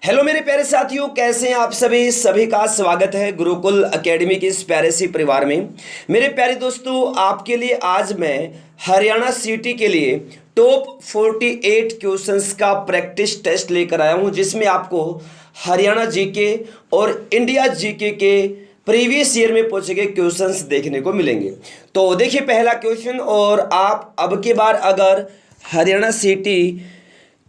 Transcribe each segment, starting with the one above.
Hello मेरे प्यारे साथियों, कैसे हैं आप सभी। सभी का स्वागत है गुरुकुल एकेडमी के इस प्यारे से परिवार में। मेरे प्यारे दोस्तों, आपके लिए आज मैं हरियाणा सीटी के लिए टॉप 48 क्वेश्चंस का प्रैक्टिस टेस्ट लेकर आया हूं, जिसमें आपको हरियाणा जीके और इंडिया जीके के प्रीवियस ईयर में पूछे गए क्वेश्चंस देखने को मिलेंगे। तो देखिए पहला क्वेश्चन, और आप अब की बार अगर हरियाणा सीटी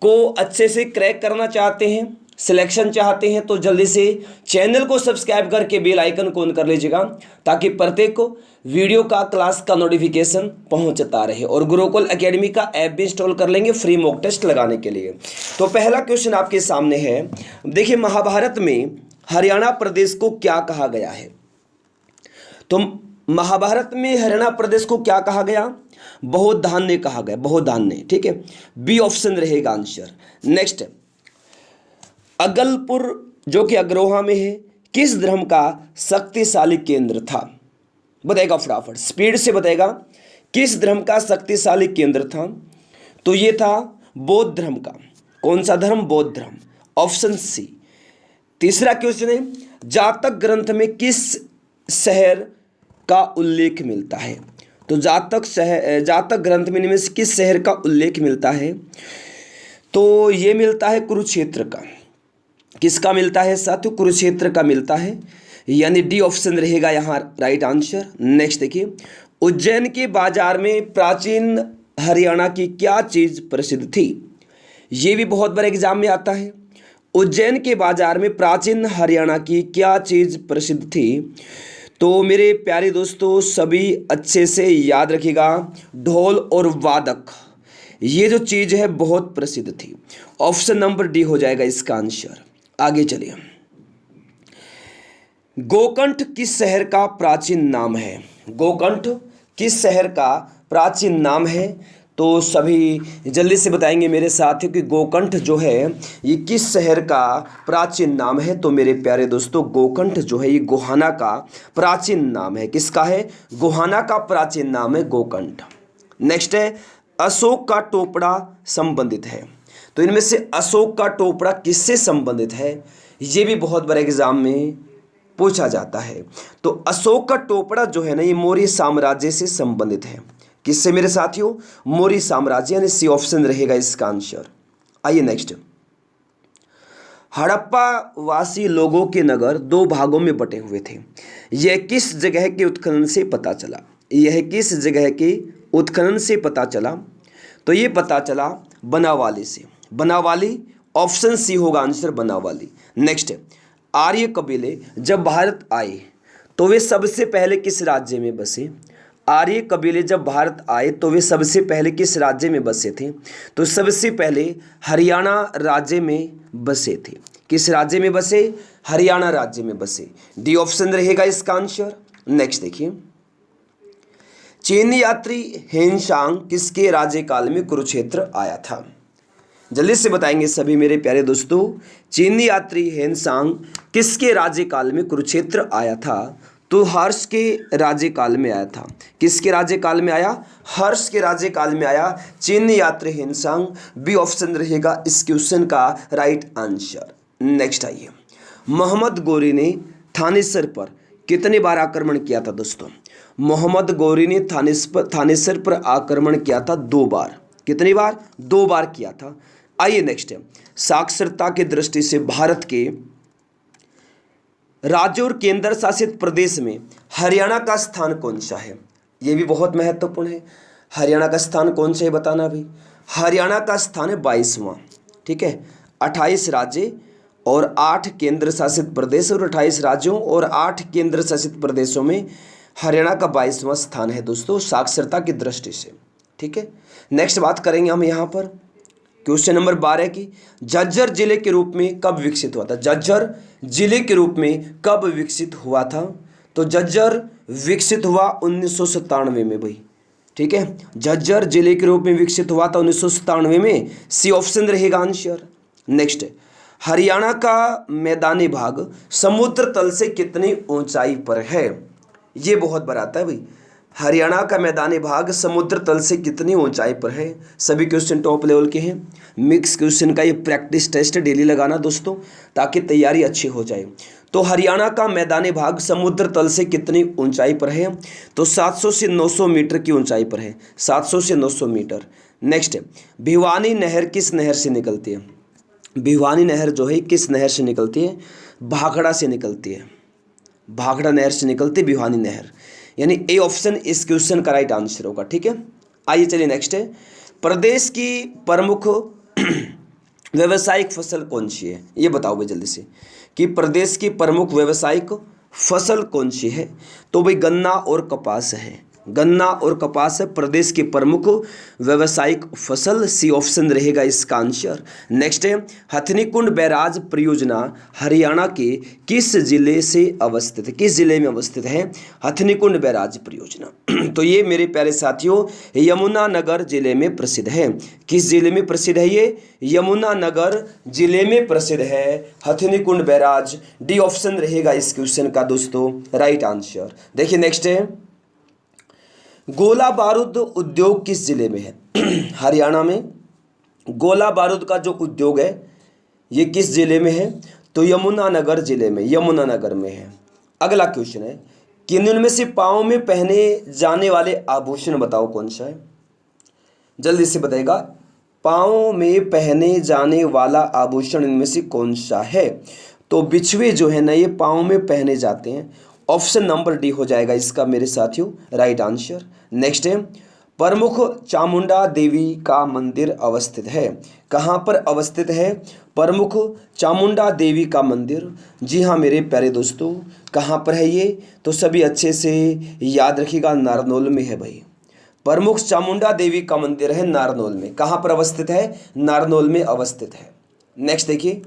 को अच्छे से क्रैक करना चाहते हैं, सिलेक्शन चाहते हैं, तो जल्दी से चैनल को सब्सक्राइब करके बेल आइकन को ऑन कर लीजिएगा, ताकि प्रत्येक वीडियो का क्लास का नोटिफिकेशन पहुंचता रहे। और गुरुकुल एकेडमी का ऐप भी इंस्टॉल कर लेंगे फ्री मॉक टेस्ट लगाने के लिए। तो पहला क्वेश्चन आपके सामने है, देखिए महाभारत में हरियाणा प्रदेश को क्या कहा गया है। तो महाभारत में हरियाणा प्रदेश को क्या कहा गया? बहुधान्य कहा गया, बहुधान्य। ठीक है, बी ऑप्शन रहेगा आंसर। नेक्स्ट, अगलपुर जो कि अग्रोहा में है, किस धर्म का शक्तिशाली केंद्र था? बताएगा फटाफट, स्पीड से बताएगा, किस धर्म का शक्तिशाली केंद्र था? तो ये था बौद्ध धर्म का। कौन सा धर्म? बौद्ध धर्म, ऑप्शन सी। तीसरा क्वेश्चन है, जातक ग्रंथ में किस शहर का उल्लेख मिलता है? तो जातक ग्रंथ में इनमें से किस शहर का उल्लेख मिलता है? तो ये मिलता है कुरुक्षेत्र का। किसका मिलता है साथियों? कुरुक्षेत्र का मिलता है, यानी डी ऑप्शन रहेगा यहाँ राइट आंसर। नेक्स्ट देखिए, उज्जैन के बाजार में प्राचीन हरियाणा की क्या चीज प्रसिद्ध थी? ये भी बहुत बड़े एग्जाम में आता है। उज्जैन के बाजार में प्राचीन हरियाणा की क्या चीज प्रसिद्ध थी? तो मेरे प्यारे दोस्तों, सभी अच्छे से याद रखिएगा, ढोल और वादक, ये जो चीज है बहुत प्रसिद्ध थी। ऑप्शन नंबर डी हो जाएगा इसका आंसर। आगे चलिए, गोकंठ किस शहर का प्राचीन नाम है? गोकंठ किस शहर का प्राचीन नाम है? तो सभी जल्दी से बताएंगे मेरे साथियों कि गोकंठ जो है ये किस शहर का प्राचीन नाम है। तो मेरे प्यारे दोस्तों, गोकंठ जो है ये गोहाना का प्राचीन नाम है। किसका है? गोहाना का प्राचीन नाम है गोकंठ। नेक्स्ट है, अशोक का टोपड़ा संबंधित है। तो इनमें से अशोक का टोपड़ा किससे संबंधित है? ये भी बहुत बड़े एग्जाम में पूछा जाता है। तो अशोक का टोपड़ा जो है ना, ये मौर्य साम्राज्य से संबंधित है। किससे मेरे साथियों? मौर्य साम्राज्य, यानी सी ऑप्शन रहेगा इसका आंसर। आइए नेक्स्ट, हड़प्पा वासी लोगों के नगर दो भागों में बटे हुए थे, यह किस जगह के उत्खनन से पता चला? यह किस जगह के उत्खनन से पता चला? तो ये पता चला बनावाली से। बनावाली, ऑप्शन सी होगा आंसर, बनावाली। नेक्स्ट, आर्य कबीले जब भारत आए तो वे सबसे पहले किस राज्य में बसे? आर्य कबीले जब भारत आए तो वे सबसे पहले किस राज्य में बसे थे? तो सबसे पहले हरियाणा राज्य में बसे थे। किस राज्य में बसे? हरियाणा राज्य में बसे। डी ऑप्शन रहेगा इसका आंसर। नेक्स्ट देखिए, चीनी यात्री हेनसांग किसके राज्यकाल में कुरुक्षेत्र आया था? जल्दी से बताएंगे सभी मेरे प्यारे दोस्तों, चीनी यात्री हेनसांग किसके राज्यकाल में कुरुक्षेत्र आया था? तो हर्ष के राज्यकाल में आया था। किसके राज्यकाल में आया? हर्ष के राज्यकाल में आया चीनी यात्री हेनसांग। बी ऑप्शन रहेगा इस क्वेश्चन का राइट आंसर। नेक्स्ट आइए, मोहम्मद गौरी ने थानेसर पर कितने बार आक्रमण किया था? दोस्तों, मोहम्मद गौरी ने थानेसर पर आक्रमण किया था 2 बार। कितनी बार? 2 बार किया था। आइए नेक्स्ट है, साक्षरता की दृष्टि से भारत के राज्य और केंद्र शासित प्रदेश में हरियाणा का स्थान कौन सा है? यह भी बहुत महत्वपूर्ण है। हरियाणा का स्थान कौन सा है बताना भी। हरियाणा का स्थान है 22वां। ठीक है, 28 राज्य और 8 केंद्र शासित प्रदेश, और 28 राज्यों और 8 केंद्र शासित प्रदेशों में हरियाणा का 22वां स्थान है दोस्तों, साक्षरता की दृष्टि से। ठीक है, नेक्स्ट बात करेंगे हम यहाँ पर क्वेश्चन नंबर 12 की, झज्जर जिले के रूप में कब विकसित हुआ था? झज्जर जिले के रूप में कब विकसित हुआ था? तो झज्जर विकसित हुआ 1997 में भाई। ठीक है, झज्जर जिले के रूप में विकसित हुआ था 1997 में। सी ऑप्शन रहेगा आंसर। नेक्स्ट, हरियाणा का मैदानी भाग समुद्र तल से कितनी ऊंचाई पर है? ये बहुत बार आता है भाई। हरियाणा का मैदानी भाग समुद्र तल से कितनी ऊंचाई पर है? सभी क्वेश्चन टॉप लेवल के हैं। मिक्स क्वेश्चन का ये प्रैक्टिस टेस्ट डेली लगाना दोस्तों, ताकि तैयारी अच्छी हो जाए। तो हरियाणा का मैदानी भाग समुद्र तल से कितनी ऊंचाई पर है? तो 700 से 900 मीटर की ऊंचाई पर है, 700 से 900 मीटर। नेक्स्ट, भिवानी नहर किस नहर से निकलती है? भिवानी नहर जो है किस नहर से निकलती है? भाखड़ा से निकलती है, भाखड़ा नहर से निकलती है भिवानी नहर, यानी ए ऑप्शन इस क्वेश्चन का राइट आंसर होगा। ठीक है, आइए चलिए नेक्स्ट है, प्रदेश की प्रमुख व्यावसायिक फसल कौन सी है? ये बताओ भाई जल्दी से कि प्रदेश की प्रमुख व्यावसायिक फसल कौन सी है? तो भाई गन्ना और कपास है, गन्ना और कपास है प्रदेश की प्रमुख व्यावसायिक फसल, सी ऑप्शन रहेगा इसका आंसर। नेक्स्ट है, हथनीकुंड बैराज परियोजना हरियाणा के किस जिले से अवस्थित है? किस जिले में अवस्थित है हथनीकुंड बैराज परियोजना? तो ये मेरे प्यारे साथियों यमुनानगर जिले में प्रसिद्ध है। किस जिले में प्रसिद्ध है ये? यमुनानगर जिले में प्रसिद्ध है हथनीकुंड बैराज। डी ऑप्शन रहेगा इस क्वेश्चन का दोस्तों राइट आंसर। देखिए नेक्स्ट है, गोला बारूद उद्योग किस जिले में है? हरियाणा में गोला बारूद का जो उद्योग है ये किस जिले में है? तो यमुनानगर जिले में, यमुनानगर में है। अगला क्वेश्चन है, किन में से पाँव में पहने जाने वाले आभूषण बताओ कौन सा है? जल्दी से बताएगा, पाँव में पहने जाने वाला आभूषण इनमें से कौन सा है? तो बिछुए जो है ना ये पाँव में पहने जाते हैं, ऑप्शन नंबर डी हो जाएगा इसका मेरे साथियों राइट आंसर। नेक्स्ट है, प्रमुख चामुंडा देवी का मंदिर अवस्थित है, कहाँ पर अवस्थित है प्रमुख चामुंडा देवी का मंदिर? जी हाँ मेरे प्यारे दोस्तों, कहाँ पर है ये? तो सभी अच्छे से याद रखिएगा, नारनौल में है भाई। प्रमुख चामुंडा देवी का मंदिर है नारनौल में। कहाँ पर अवस्थित है? नारनौल में अवस्थित है। नेक्स्ट देखिए,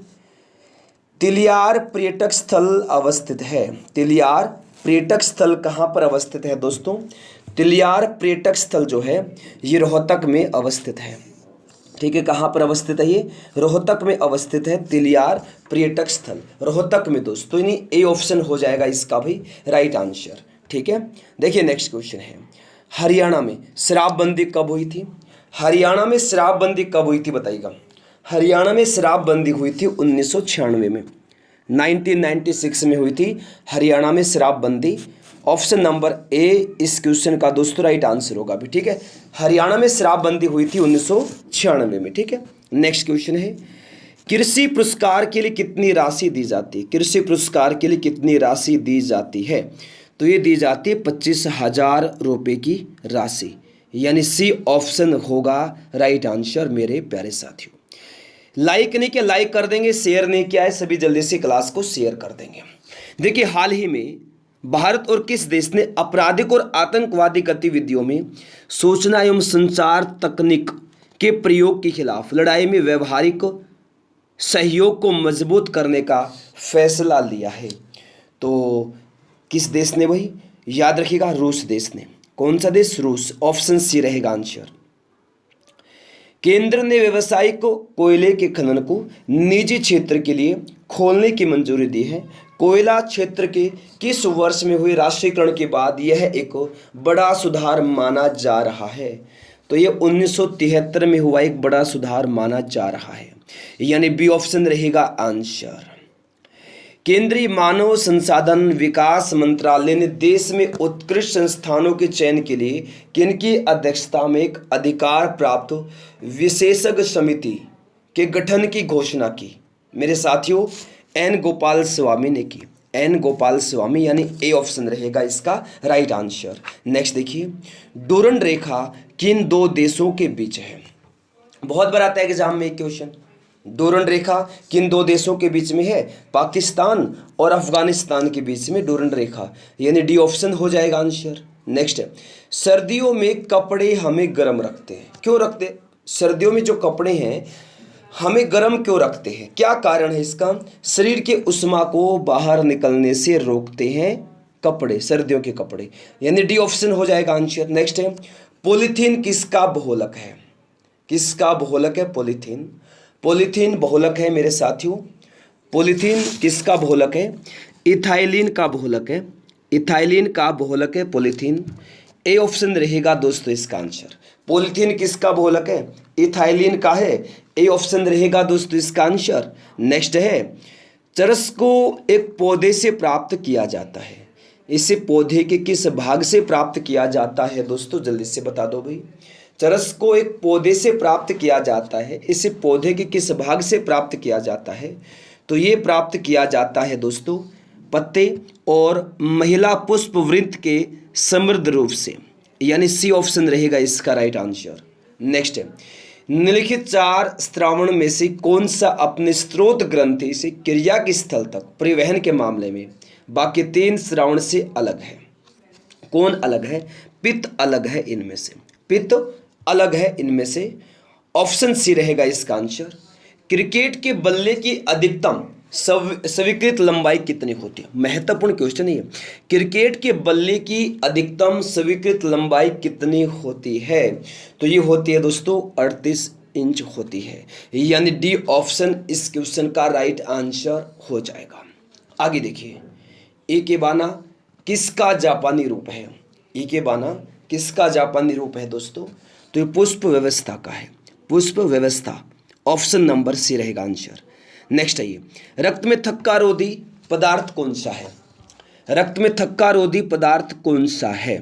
तिलियार पर्यटक स्थल अवस्थित है, तिलियार पर्यटक स्थल कहाँ पर अवस्थित है दोस्तों? तिलियार पर्यटक स्थल जो है ये रोहतक में अवस्थित है। ठीक है, कहाँ पर अवस्थित है ये? रोहतक में अवस्थित है तिलियार पर्यटक स्थल, रोहतक में दोस्तों, यानी ए ऑप्शन हो जाएगा इसका भी राइट आंसर। ठीक है, देखिए नेक्स्ट क्वेश्चन है, हरियाणा में शराबबंदी कब हुई थी? हरियाणा में शराबबंदी कब हुई थी बताइएगा? हरियाणा में शराबबंदी हुई थी 1996 में, 1996 में हुई थी हरियाणा में शराबबंदी। ऑप्शन नंबर ए इस क्वेश्चन का दोस्तों राइट आंसर होगा भी। ठीक है, हरियाणा में शराबबंदी हुई थी 1996 में। ठीक है, नेक्स्ट क्वेश्चन है, कृषि पुरस्कार के लिए कितनी राशि दी जाती है? कृषि पुरस्कार के लिए कितनी राशि दी जाती है? तो ये दी जाती है 25,000 रुपये की राशि, यानी सी ऑप्शन होगा राइट आंसर मेरे प्यारे साथियों। लाइक नहीं किया लाइक कर देंगे, शेयर नहीं किया है सभी जल्दी से क्लास को शेयर कर देंगे। देखिए हाल ही में भारत और किस देश ने आपराधिक और आतंकवादी गतिविधियों में सूचना एवं संचार तकनीक के प्रयोग के खिलाफ लड़ाई में व्यवहारिक सहयोग को मजबूत करने का फैसला लिया है? तो किस देश ने भाई? याद रखिएगा रूस देश ने। कौन सा देश? रूस। ऑप्शन सी रहेगा आंसर। केंद्र ने व्यावसायिक कोयले के खनन को निजी क्षेत्र के लिए खोलने की मंजूरी दी है। कोयला क्षेत्र के किस वर्ष में हुए राष्ट्रीयकरण के बाद यह एक बड़ा सुधार माना जा रहा है? तो यह 1973 में हुआ एक बड़ा सुधार माना जा रहा है, यानी बी ऑप्शन रहेगा आंसर। केंद्रीय मानव संसाधन विकास मंत्रालय ने देश में उत्कृष्ट संस्थानों के चयन के लिए किनकी अध्यक्षता में एक अधिकार प्राप्त विशेषज्ञ समिति के गठन की घोषणा की? मेरे साथियों एन गोपाल स्वामी ने की, एन गोपाल स्वामी, यानी ए ऑप्शन रहेगा इसका राइट आंसर। नेक्स्ट देखिए, डूरंड रेखा किन दो देशों के बीच है? बहुत बार आता है एग्जाम में एक क्वेश्चन, डूरंड रेखा किन दो देशों के बीच में है? पाकिस्तान और अफगानिस्तान के बीच में डूरंड रेखा, यानी डी ऑप्शन हो जाएगा आंसर। नेक्स्ट है, सर्दियों में कपड़े हमें गर्म रखते हैं, क्यों रखते? सर्दियों में जो कपड़े हैं हमें गर्म क्यों रखते हैं, क्या कारण है इसका? शरीर के उष्मा को बाहर निकलने से रोकते हैं कपड़े, सर्दियों के कपड़े, यानी डी ऑप्शन हो जाएगा आंसर। नेक्स्ट है, पॉलीथीन किसका बहुलक है? किसका बहुलक है? पॉलीथीन, पॉलीथीन बहुलक है मेरे साथियों। पॉलीथीन किसका बहुलक है? इथाइलिन का बहुलक है, इथाइलिन का बहुलक है पॉलीथीन। ए ऑप्शन रहेगा दोस्तों इसका आंसर। पॉलीथीन किसका बहुलक है? इथाइलिन का है। ए ऑप्शन रहेगा दोस्तों इसका आंसर। नेक्स्ट है, चरस को एक पौधे से प्राप्त किया जाता है, इसे पौधे के किस भाग से प्राप्त किया जाता है दोस्तों? जल्दी से बता दो भाई। चरस को एक पौधे से प्राप्त किया जाता है, इसे पौधे के किस भाग से प्राप्त किया जाता है? तो ये प्राप्त किया जाता है दोस्तों पत्ते और महिला पुष्प वृंत के समृद्ध रूप से, यानी सी ऑप्शन रहेगा इसका राइट आंसर। नेक्स्ट है, निम्नलिखित 4 श्रावण में से कौन सा अपने स्रोत ग्रंथि से क्रिया के स्थल तक परिवहन के मामले में बाकी 3 श्रावण से अलग है? कौन अलग है? पित्त अलग है इनमें से, पित्त अलग है इनमें से। ऑप्शन सी रहेगा इसका आंसर। क्रिकेट के बल्ले की अधिकतम स्वीकृत लंबाई कितनी होती है? महत्वपूर्ण क्वेश्चन है। क्रिकेट के बल्ले की अधिकतम स्वीकृत लंबाई कितनी होती है? तो ये होती है दोस्तों 38 इंच होती है, यानी डी ऑप्शन इस क्वेश्चन का राइट आंसर हो जाएगा। आगे देखिए, इकेबाना किसका जापानी रूप है? इकेबाना किसका जापानी रूप है दोस्तों? तो ये पुष्प व्यवस्था का है, पुष्प व्यवस्था। ऑप्शन नंबर सी रहेगा आंसर। नेक्स्ट है, ये रक्त में थक्का रोधी पदार्थ कौन सा है? रक्त में थक्का रोधी पदार्थ कौन सा है?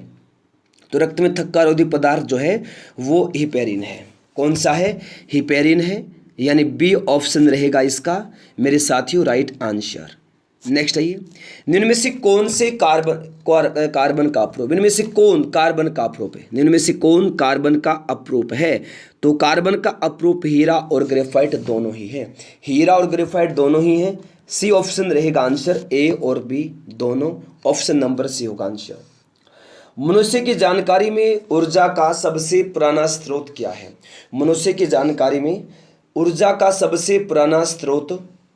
तो रक्त में थक्का रोधी पदार्थ जो है वो हिपेरिन है। कौन सा है? हिपेरिन है, यानी बी ऑप्शन रहेगा इसका मेरे साथियों राइट आंसर। नेक्स्ट है, ये निम्न में से कौन से कार्बन का अप्रूप? इनमें से कौन कार्बन का अप्रूप है? निम्न में से कौन कार्बन का अप्रूप है? तो कार्बन का अप्रूप हीरा और ग्रेफाइट दोनों ही है, हीरा और ग्रेफाइट दोनों ही है। सी ऑप्शन रहेगा आंसर, ए और बी दोनों। ऑप्शन नंबर सी होगा आंसर। मनुष्य की जानकारी में ऊर्जा का सबसे पुराना स्रोत क्या है? मनुष्य की जानकारी में ऊर्जा का सबसे पुराना स्रोत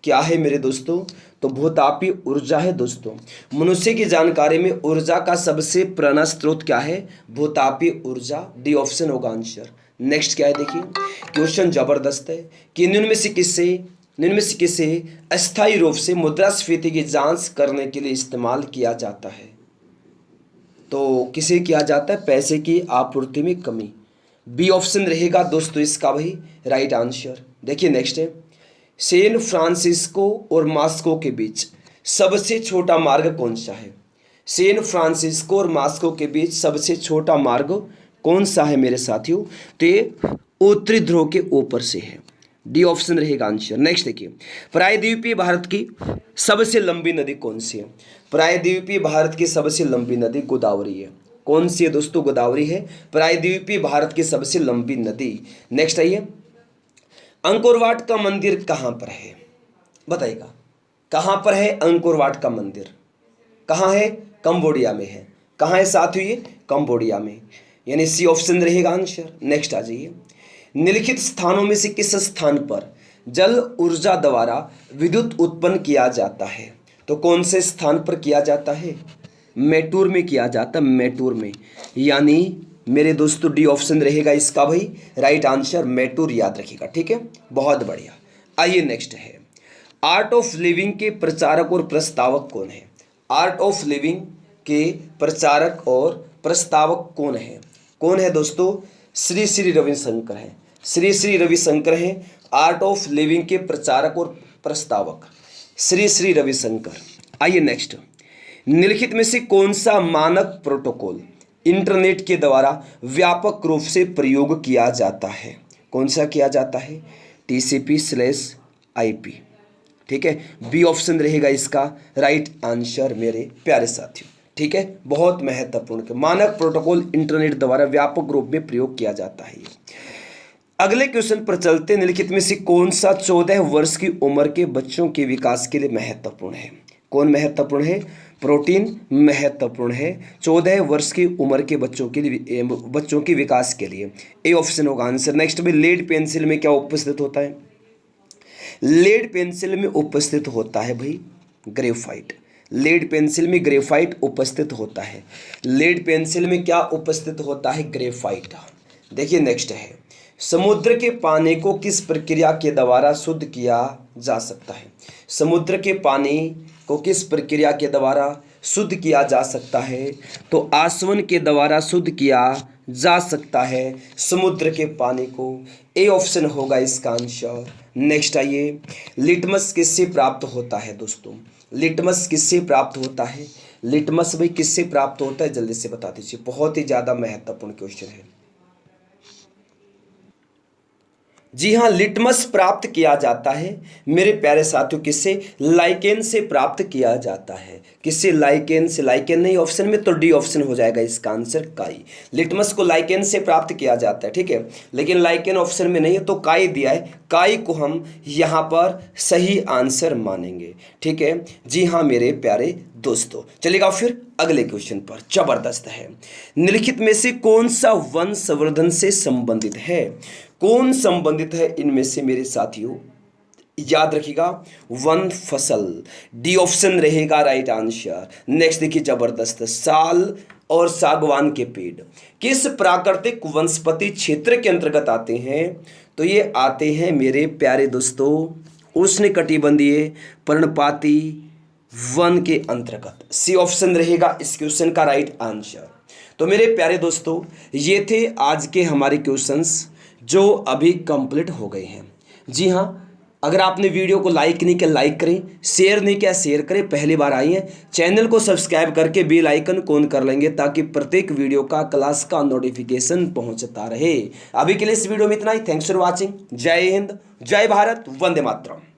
क्या है मेरे दोस्तों? तो भूतापीय ऊर्जा है दोस्तों। मनुष्य की जानकारी में ऊर्जा का सबसे पुराना स्रोत क्या है? भूतापीय ऊर्जा। डी ऑप्शन होगा आंसर। नेक्स्ट क्या है देखिए, क्वेश्चन जबरदस्त है कि निम्न में से किसे अस्थायी रूप से मुद्रास्फीति की जांच करने के लिए इस्तेमाल किया जाता है? तो किसे किया जाता है? पैसे की आपूर्ति में कमी। बी ऑप्शन रहेगा दोस्तों इसका भाई राइट आंसर। देखिए नेक्स्ट है, सैन फ्रांसिस्को और मॉस्को के बीच सबसे छोटा मार्ग कौन सा है? सैन फ्रांसिस्को और मॉस्को के बीच सबसे छोटा मार्ग कौन सा है मेरे साथियों? तो ये उत्तरी ध्रुव के ऊपर से है। डी ऑप्शन रहेगा आंसर। नेक्स्ट देखिए, प्रायद्वीपीय भारत की सबसे लंबी नदी कौन सी है? प्रायद्वीपीय भारत की सबसे लंबी नदी गोदावरी है। कौन सी है दोस्तों? गोदावरी है प्रायद्वीपीय भारत की सबसे लंबी नदी। नेक्स्ट आइए, अंकोर वाट का मंदिर कहाँ पर है? बताइएगा, कहाँ पर है अंकोर वाट का मंदिर? कहाँ है? कंबोडिया में है। कहाँ है साथियों? ये कंबोडिया में, यानी सी ऑप्शन रहेगा आंसर। नेक्स्ट आ जाइए, निम्नलिखित स्थानों में से किस स्थान पर जल ऊर्जा द्वारा विद्युत उत्पन्न किया जाता है? तो कौन से स्थान पर किया जाता है? मैटूर में किया जाता है, मैटूर में, यानी मेरे दोस्तों डी ऑप्शन रहेगा इसका भाई राइट आंसर। मैटूर याद रखिएगा, ठीक है, बहुत बढ़िया। आइए नेक्स्ट है, आर्ट ऑफ लिविंग के प्रचारक और प्रस्तावक कौन है? आर्ट ऑफ लिविंग के प्रचारक और प्रस्तावक कौन है? कौन है दोस्तों? श्री श्री रविशंकर है। श्री श्री रविशंकर है आर्ट ऑफ लिविंग के प्रचारक और प्रस्तावक, श्री श्री रविशंकर। आइए नेक्स्ट, निम्नलिखित में से कौन सा मानक प्रोटोकॉल इंटरनेट के द्वारा व्यापक रूप से प्रयोग किया जाता है? कौन सा किया जाता है? TCP/IP, ठीक है, बी ऑप्शन रहेगा इसका राइट आंसर मेरे प्यारे साथियों, ठीक है, बहुत महत्वपूर्ण। मानक प्रोटोकॉल इंटरनेट द्वारा व्यापक रूप में प्रयोग किया जाता है। अगले क्वेश्चन पर चलते, निम्नलिखित में से कौन सा 14 वर्ष की उम्र के बच्चों के विकास के लिए महत्वपूर्ण है? कौन महत्वपूर्ण है? प्रोटीन महत्वपूर्ण है 14 वर्ष की उम्र के बच्चों के लिए, बच्चों के विकास के लिए। ए ऑप्शन होगा आंसर। नेक्स्ट में लेड पेंसिल में क्या उपस्थित होता है? लेड पेंसिल में उपस्थित होता है भाई ग्रेफाइट। लेड पेंसिल में ग्रेफाइट उपस्थित होता है। लेड पेंसिल में क्या उपस्थित होता है? ग्रेफाइट। देखिए नेक्स्ट है, समुद्र के पानी को किस प्रक्रिया के द्वारा शुद्ध किया जा सकता है? समुद्र के पानी को किस प्रक्रिया के द्वारा शुद्ध किया जा सकता है? तो आसवन के द्वारा शुद्ध किया जा सकता है समुद्र के पानी को। ए ऑप्शन होगा इसका आंसर। नेक्स्ट आइए, लिटमस किससे प्राप्त होता है दोस्तों? लिटमस किससे प्राप्त होता है? लिटमस भाई किससे प्राप्त होता है, जल्दी से बता दीजिए, बहुत ही ज़्यादा महत्वपूर्ण क्वेश्चन है। जी हाँ, लिटमस प्राप्त किया जाता है मेरे प्यारे साथियों, किससे? लाइकेन से प्राप्त किया जाता है। किससे? लाइकेन से। लाइकेन नहीं ऑप्शन में, तो डी ऑप्शन हो जाएगा इसका आंसर, काई। लिटमस को लाइकेन से प्राप्त किया जाता है, ठीक है, लेकिन लाइकेन ऑप्शन में नहीं है तो काई दिया है। काई को हम यहाँ पर सही आंसर मानेंगे, ठीक है। जी हाँ मेरे प्यारे दोस्तों, चलिएगा फिर अगले क्वेश्चन पर। जबरदस्त है। निम्नलिखित में से कौन सा वन संवर्धन से संबंधित है? कौन संबंधित है इनमें से मेरे साथियों? याद रखिएगा, वन फसल। डी ऑप्शन रहेगा राइट आंसर। नेक्स्ट देखिए, जबरदस्त, साल और सागवान के पेड़ किस प्राकृतिक वनस्पति क्षेत्र के अंतर्गत आते हैं? तो ये आते हैं मेरे प्यारे दोस्तों उष्णकटिबंधीय पर्णपाती वन के अंतर्गत। सी ऑप्शन रहेगा इस क्वेश्चन का राइट आंसर। तो मेरे प्यारे दोस्तों, ये थे आज के हमारे क्वेश्चंस जो अभी कंप्लीट हो गए हैं। जी हाँ, अगर आपने वीडियो को लाइक नहीं किया लाइक करें, शेयर नहीं किया शेयर करें, पहली बार आई हैं चैनल को सब्सक्राइब करके बेल आइकन को ऑन कर लेंगे ताकि प्रत्येक वीडियो का क्लास का नोटिफिकेशन पहुंचता रहे। अभी के लिए इस वीडियो में इतना ही। Thanks for watching. जय हिंद, जय भारत, वंदे मातरम।